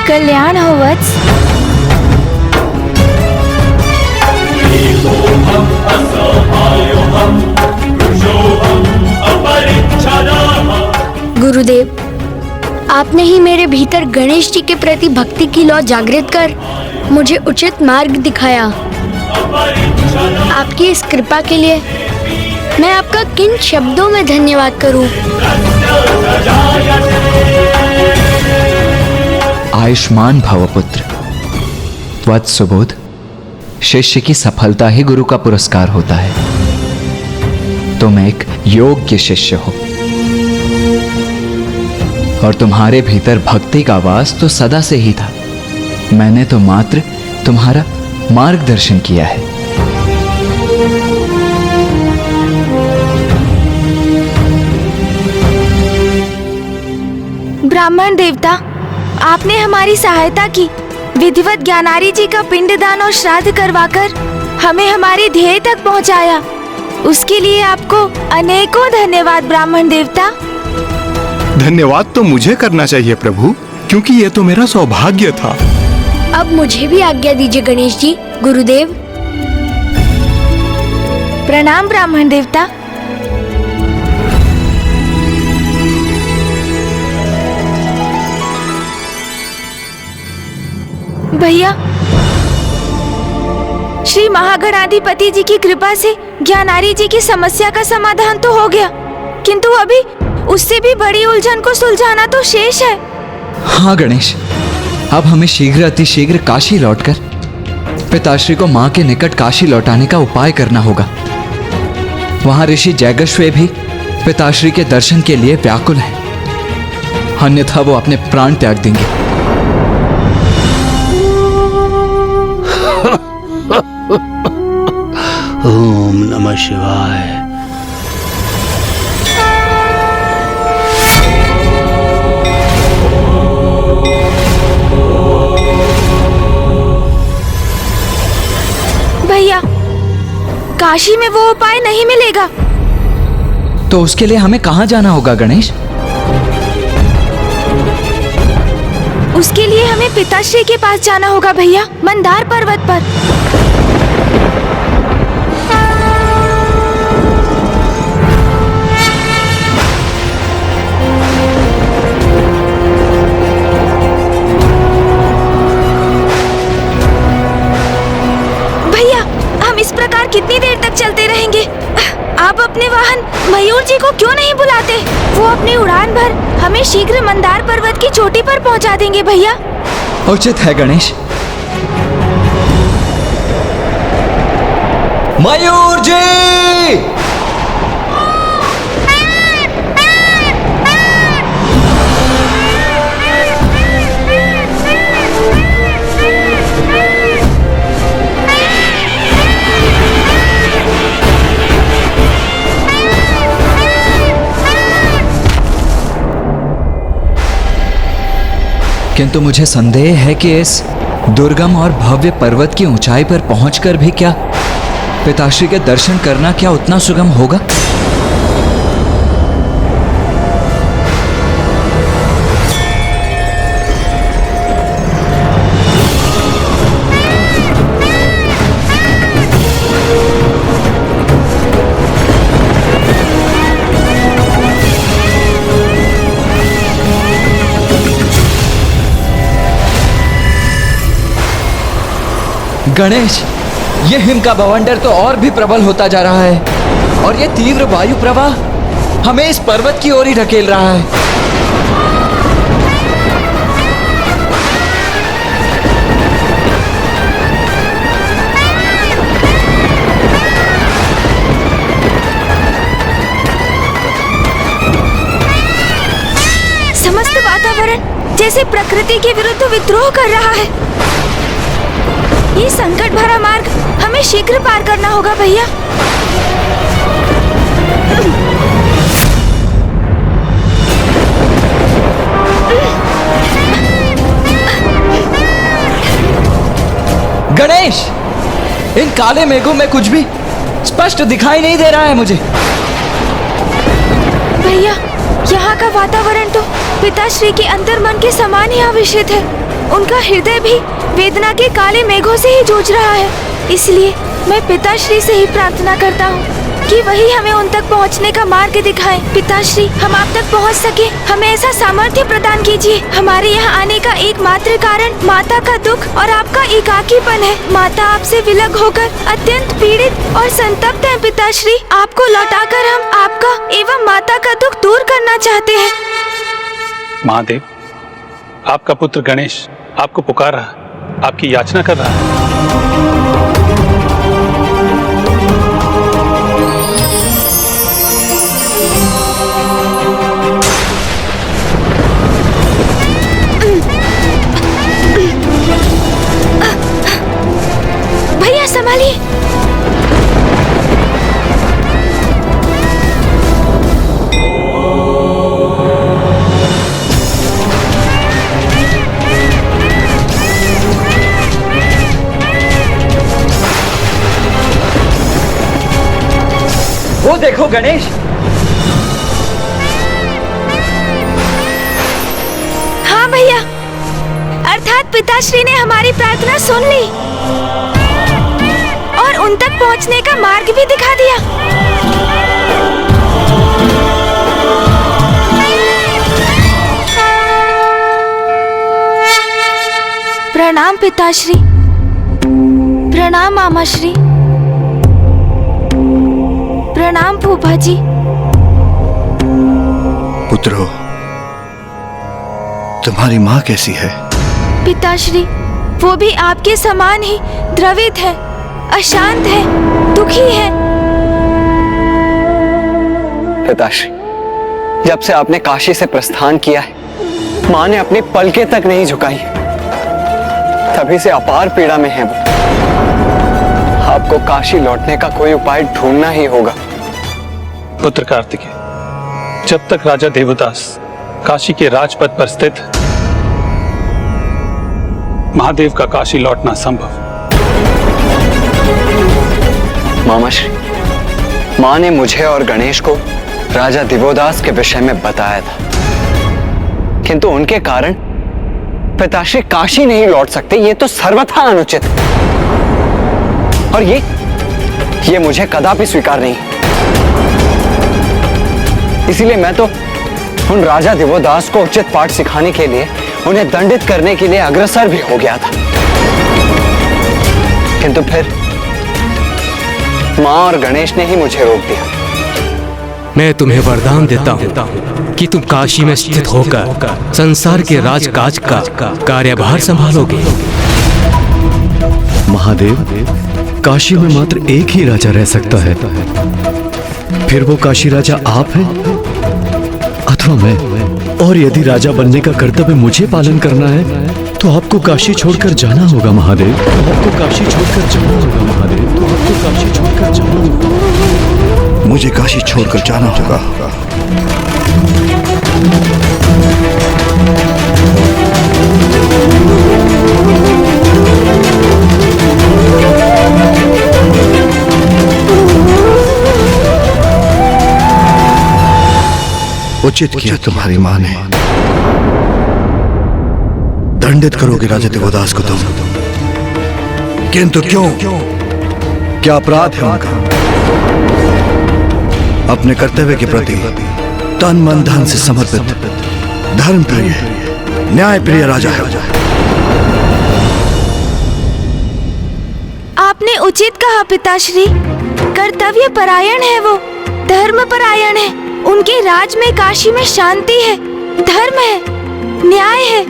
कल्याण हो वत्स। गुरुदेव, आपने ही मेरे भीतर गणेश जी के प्रति भक्ति की लौ जागृत कर मुझे उचित मार्ग दिखाया। आपकी इस कृपा के लिए मैं आपका किन शब्दों में धन्यवाद करूं? आयुष्मान भव पुत्र। वत्स सुबोध, शिष्य की सफलता ही गुरु का पुरस्कार होता है। तुम एक योग्य शिष्य हो और तुम्हारे भीतर भक्ति का वास तो सदा से ही था। मैंने तो मात्र तुम्हारा मार्गदर्शन किया है। ब्राह्मण देवता, आपने हमारी सहायता की। विधिवत ज्ञानारी जी का पिंडदान और श्राद्ध करवाकर हमें हमारी ध्येय तक पहुंचाया। उसके लिए आपको अनेकों धन्यवाद ब्राह्मण देवता। धन्यवाद तो मुझे करना चाहिए प्रभु, क्योंकि ये तो मेरा सौभाग्य था। अब मुझे भी आज्ञा दीजिए गणेश जी। गुरुदेव, प्रणाम ब्राह्मण देवता। भैया, श्री महागणाधिपति जी की कृपा से ज्ञानारी जी की समस्या का समाधान तो हो गया, किंतु अभी उससे भी बड़ी उलझन को सुलझाना तो शेष है। हाँ गणेश, अब हमें शीघ्र अतिशीघ्र काशी लौटकर पिताश्री को माँ के निकट काशी लौटाने का उपाय करना होगा। वहां ऋषि जैगश्वे भी पिताश्री के दर्शन के लिए व्याकुल हैं, अन्यथा वो अपने प्राण त्याग देंगे। ओम नमः शिवाय। भैया, काशी में वो उपाय नहीं मिलेगा। तो उसके लिए हमें कहाँ जाना होगा गणेश? उसके लिए हमें पिताश्री के पास जाना होगा भैया, मंदार पर्वत पर। भैया, हम इस प्रकार कितनी देर तक चलते रहेंगे? आप अपने वाहन मयूर जी को क्यों नहीं बुलाते? वो अपनी उड़ान भर हमें शीघ्र मंदार पर्वत की चोटी पर पहुंचा देंगे भैया। उचित है गणेश। मयूर जी! किंतु मुझे संदेह है कि इस दुर्गम और भव्य पर्वत की ऊंचाई पर पहुंचकर भी क्या पिताश्री के दर्शन करना क्या उतना सुगम होगा? गणेश, ये हिम का बवंडर तो और भी प्रबल होता जा रहा है और ये तीव्र वायु प्रवाह हमें इस पर्वत की ओर ही ढकेल रहा है। समस्त वातावरण जैसे प्रकृति के विरुद्ध विद्रोह कर रहा है। ये संकट भरा मार्ग हमें शीघ्र पार करना होगा भैया। गणेश, इन काले मेघों में कुछ भी स्पष्ट दिखाई नहीं दे रहा है मुझे। भैया, यहाँ का वातावरण तो पिताश्री के अंतर्मन के समान ही आविष्ट है। उनका हृदय भी वेदना के काले मेघों से ही जूझ रहा है। इसलिए मैं पिताश्री से ही प्रार्थना करता हूँ कि वही हमें उन तक पहुँचने का मार्ग दिखाएं। पिताश्री, हम आप तक पहुँच सके, हमें ऐसा सामर्थ्य प्रदान कीजिए। हमारे यहाँ आने का एकमात्र कारण माता का दुख और आपका एकाकीपन है। माता आपसे विलग होकर अत्यंत पीड़ित और संतप्त हैं। पिताश्री, आपको लौटाकर हम आपका एवं माता का दुख दूर करना चाहते हैं। महादेव, आपका पुत्र गणेश आपको पुकार रहा, आपकी याचना कर रहा है। भैया संभालिए। वो देखो गणेश, हाँ भैया, अर्थात पिताश्री ने हमारी प्रार्थना सुन ली और उन तक पहुंचने का मार्ग भी दिखा दिया। प्रणाम पिताश्री। प्रणाम मामाश्री। प्रणाम फूफा जी। पुत्रो, तुम्हारी माँ कैसी है? पिताश्री, वो भी आपके समान ही द्रवित है, अशांत है, दुखी है। पिताश्री, जब से आपने काशी से प्रस्थान किया है, माँ ने अपनी पलकें तक नहीं झुकाई। तभी से अपार पीड़ा में है वो। आपको काशी लौटने का कोई उपाय ढूंढना ही होगा। पुत्र कार्तिकेय, जब तक राजा देवदास काशी के राजपथ पर स्थित है, महादेव का काशी लौटना संभव। मामाश्री, माँ ने मुझे और गणेश को राजा दिवोदास के विषय में बताया था, किंतु उनके कारण पिताश्री काशी नहीं लौट सकते। ये तो सर्वथा अनुचित है और ये मुझे कदापि स्वीकार नहीं। इसीलिए मैं तो उन राजा दिवोदास को उचित पाठ सिखाने के लिए, उन्हें दंडित करने के लिए अग्रसर भी हो गया था, किंतु फिर माँ और गणेश ने ही मुझे रोक दिया। मैं तुम्हें वरदान देता हूँ कि तुम काशी में स्थित होकर संसार के राजकाज का कार्यभार संभालोगे। महादेव, काशी में मात्र एक ही राजा रह सकता है। फिर वो काशी राजा आप हैं अथवा मैं? और यदि राजा बनने का कर्तव्य मुझे पालन करना है तो आपको काशी छोड़कर जाना होगा महादेव। तो आपको काशी छोड़कर जाना होगा महादेव। तो आपको काशी छोड़कर जाना होगा। मुझे काशी छोड़कर जाना होगा। उचित किया तुम्हारी माँ ने। दंडित करोगे राजा दिवोदास को तुम, किंतु क्यों? क्या अपराध है उनका? अपने कर्तव्य के प्रति तन मन धन से समर्पित धर्म प्रिय न्याय प्रिय राजा है। आपने उचित कहा पिताश्री। कर्तव्य परायण है वो, धर्म परायण है। उनके राज में काशी में शांति है, धर्म है, न्याय है,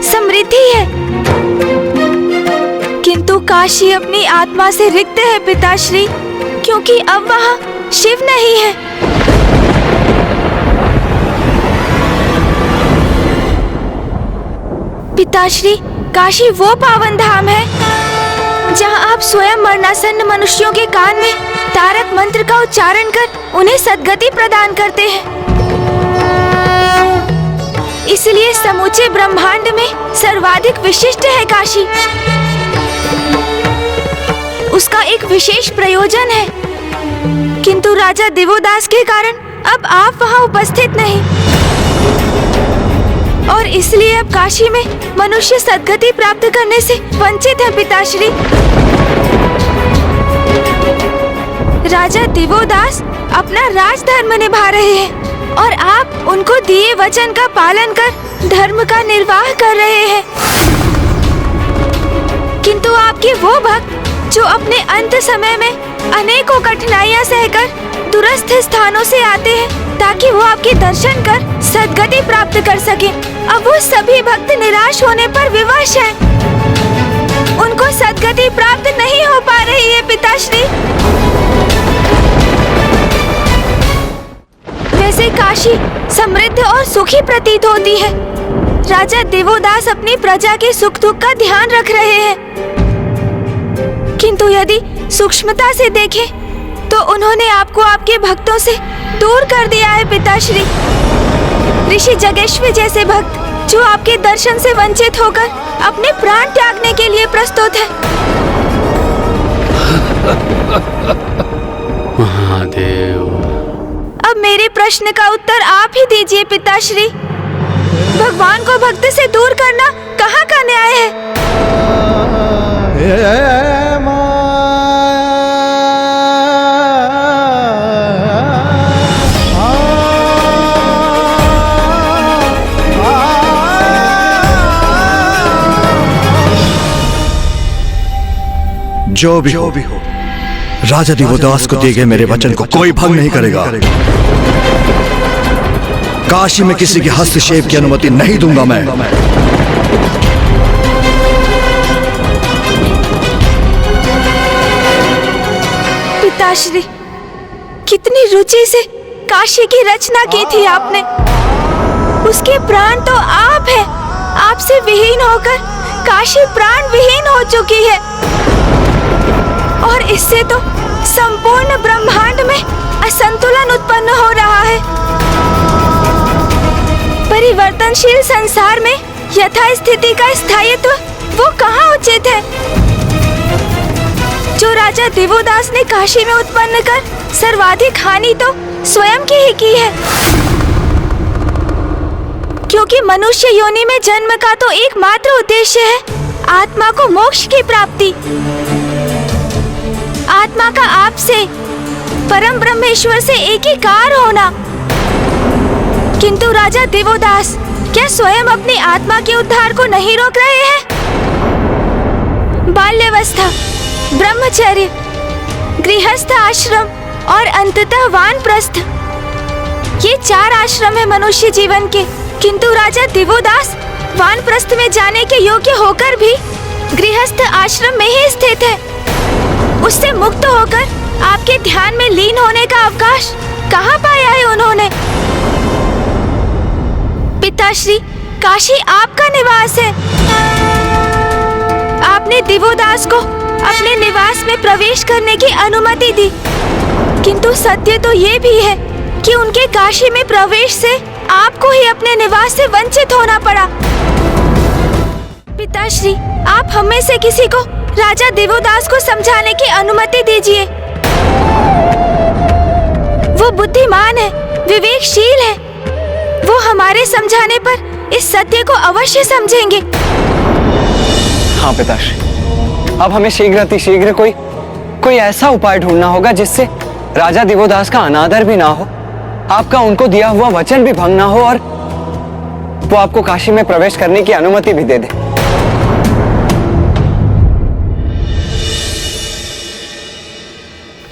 समृद्धि है। किंतु काशी अपनी आत्मा से रिक्त है पिताश्री, क्योंकि अब वहाँ शिव नहीं है। पिताश्री, काशी वो पावन धाम है जहाँ आप स्वयं मरणासन्न मनुष्यों के कान में तारक मंत्र का उच्चारण कर उन्हें सद्गति प्रदान करते हैं। इसलिए समूचे ब्रह्मांड में सर्वाधिक विशिष्ट है काशी। उसका एक विशेष प्रयोजन है, किंतु राजा दिवोदास के कारण अब आप वहाँ उपस्थित नहीं, और इसलिए अब काशी में मनुष्य सद्गति प्राप्त करने से वंचित है पिताश्री। राजा दिवोदास अपना राजधर्म निभा रहे हैं और आप उनको दिए वचन का पालन कर धर्म का निर्वाह कर रहे हैं। किंतु आपके वो भक्त जो अपने अंत समय में अनेकों कठिनाइयां सहकर दूरस्थ स्थानों से आते हैं ताकि वो आपके दर्शन कर सद्गति प्राप्त कर सके, अब वो सभी भक्त निराश होने पर विवश हैं। उनको सद्गति प्राप्त नहीं हो पा रही है पिताश्री। वैसे काशी समृद्ध और सुखी प्रतीत होती है। राजा दिवोदास अपनी प्रजा के सुख दुख का ध्यान रख रहे हैं, किंतु यदि सूक्ष्मता से देखें तो उन्होंने आपको आपके भक्तों से दूर कर दिया है पिताश्री। ऋषि जगेश्वर जैसे भक्त जो आपके दर्शन से वंचित होकर अपने प्राण त्यागने के लिए प्रस्तुत है। महादेव, अब मेरे प्रश्न का उत्तर आप ही दीजिए पिताश्री। भगवान को भक्त से दूर करना कहाँ का न्याय है? जो भी हो राजा दिवोदास को दिए गए मेरे वचन को कोई भंग नहीं करेगा। काशी में किसी के हस्तक्षेप की अनुमति नहीं दूंगा मैं। पिताश्री, कितनी रुचि से काशी की रचना की थी आपने। उसके प्राण तो आप हैं। आपसे विहीन होकर काशी प्राण विहीन हो चुकी है और इससे तो संपूर्ण ब्रह्मांड में असंतुलन उत्पन्न हो रहा है। परिवर्तनशील संसार में यथास्थिति का स्थायित्व वो कहाँ उचित है? जो राजा दिवोदास ने काशी में उत्पन्न कर सर्वाधिक हानि तो स्वयं की ही की है, क्योंकि मनुष्य योनि में जन्म का तो एकमात्र उद्देश्य है आत्मा को मोक्ष की प्राप्ति। आत्मा का आपसे परम ब्रह्मेश्वर से एकीकार होना। किंतु राजा दिवोदास क्या स्वयं अपनी आत्मा के उद्धार को नहीं रोक रहे हैं? बाल्यावस्था, ब्रह्मचर्य, गृहस्थ आश्रम और अंततः वानप्रस्थ, ये 4 आश्रम है मनुष्य जीवन के। किंतु राजा दिवोदास वानप्रस्थ में जाने के योग्य होकर भी गृहस्थ आश्रम में ही स्थित है। उससे मुक्त होकर आपके ध्यान में लीन होने का अवकाश कहाँ पाया है उन्होंने? पिताश्री, काशी आपका निवास है। आपने दिवोदास को अपने निवास में प्रवेश करने की अनुमति दी, किंतु सत्य तो ये भी है कि उनके काशी में प्रवेश से आपको ही अपने निवास से वंचित होना पड़ा। पिताश्री, आप हम में से किसी को राजा दिवोदास को समझाने की अनुमति दीजिए। वो बुद्धिमान है, विवेकशील है। वो हमारे समझाने पर इस सत्य को अवश्य समझेंगे। हाँ पिताश्री, अब हमें शीघ्र कोई ऐसा उपाय ढूंढना होगा जिससे राजा दिवोदास का अनादर भी ना हो, आपका उनको दिया हुआ वचन भी भंग ना हो और वो आपको काशी में प्रवेश करने की अनुमति भी दे दे।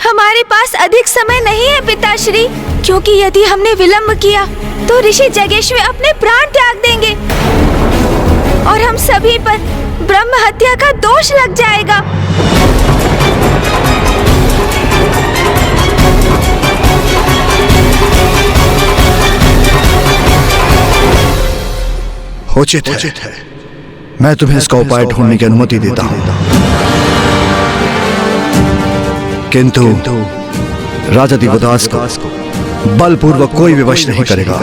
हमारे पास अधिक समय नहीं है पिताश्री, क्योंकि यदि हमने विलंब किया तो ऋषि जगेश्वर अपने प्राण त्याग देंगे और हम सभी पर ब्रह्म हत्या का दोष लग जाएगा। उचित है। मैं तुम्हें इसका उपाय ढूंढने की अनुमति देता हूं, किंतु राजा दिवोदास को बलपूर्वक कोई विवश नहीं करेगा।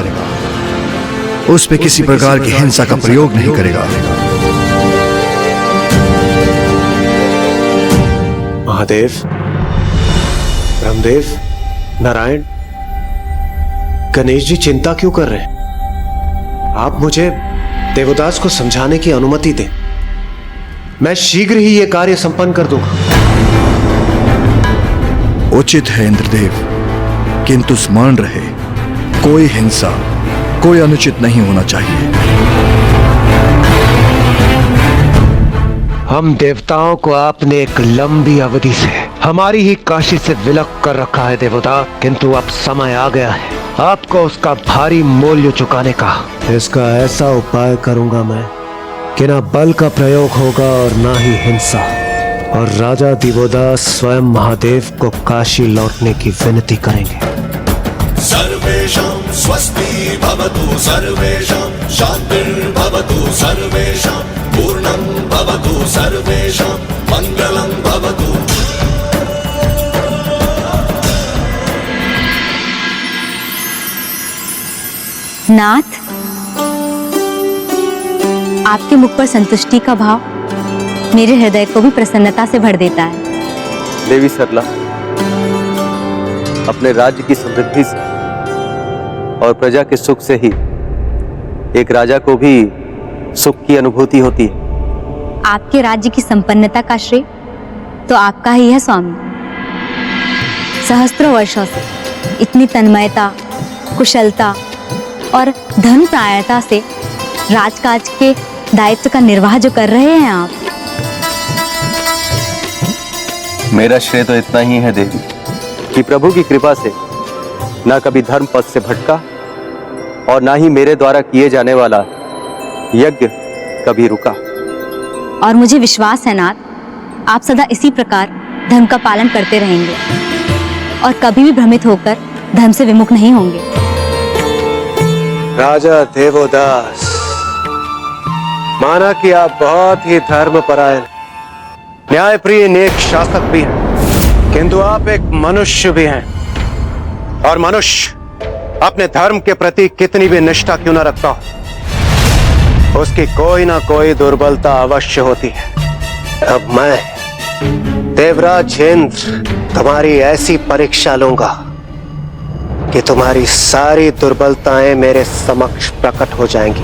उस पे किसी प्रकार की हिंसा का प्रयोग नहीं करेगा। महादेव, ब्रह्मदेव, नारायण, गणेश जी चिंता क्यों कर रहे हैं? आप मुझे देवदास को समझाने की अनुमति दें। मैं शीघ्र ही यह कार्य संपन्न कर दूंगा। उचित है इंद्रदेव, किंतु स्मरण रहे, कोई हिंसा, कोई अनुचित नहीं होना चाहिए। हम देवताओं को आपने एक लंबी अवधि से हमारी ही काशी से विलक कर रखा है देवता, किंतु अब समय आ गया है आपको उसका भारी मूल्य चुकाने का। इसका ऐसा उपाय करूंगा मैं कि ना बल का प्रयोग होगा और ना ही हिंसा, और राजा दिवोदास स्वयं महादेव को काशी लौटने की विनती करेंगे। सर्वेषां स्वस्ति भवतु, सर्वेषां शान्तिर्भवतु, सर्वेषां पूर्णं भवतु, सर्वेषां मङ्गलं भवतु। नाथ, आपके मुख पर संतुष्टि का भाव मेरे हृदय को भी प्रसन्नता से भर देता है। देवी सरला, अपने राज्य की समृद्धि से और प्रजा के सुख से ही एक राजा को भी सुख की अनुभूति होती है। आपके राज्य की संपन्नता का श्रेय तो आपका ही है स्वामी। सहस्त्रों वर्षों से इतनी तन्मयता, कुशलता और धन प्रायता से राजकाज के दायित्व का निर्वाह जो कर रहे हैं आप, मेरा श्रेय तो इतना ही है देवी कि प्रभु की कृपा से ना कभी धर्म पथ से भटका और ना ही मेरे द्वारा किए जाने वाला यज्ञ कभी रुका। और मुझे विश्वास है नाथ, आप सदा इसी प्रकार धर्म का पालन करते रहेंगे और कभी भी भ्रमित होकर धर्म से विमुख नहीं होंगे। राजा देवोदास, माना कि आप बहुत ही धर्मपरायण, न्यायप्रिय नेक शासक भी हैं, किंतु आप एक मनुष्य भी हैं और मनुष्य अपने धर्म के प्रति कितनी भी निष्ठा क्यों न रखता हो, उसकी कोई ना कोई दुर्बलता अवश्य होती है। अब मैं देवराज इंद्र तुम्हारी ऐसी परीक्षा लूंगा कि तुम्हारी सारी दुर्बलताएं मेरे समक्ष प्रकट हो जाएंगी।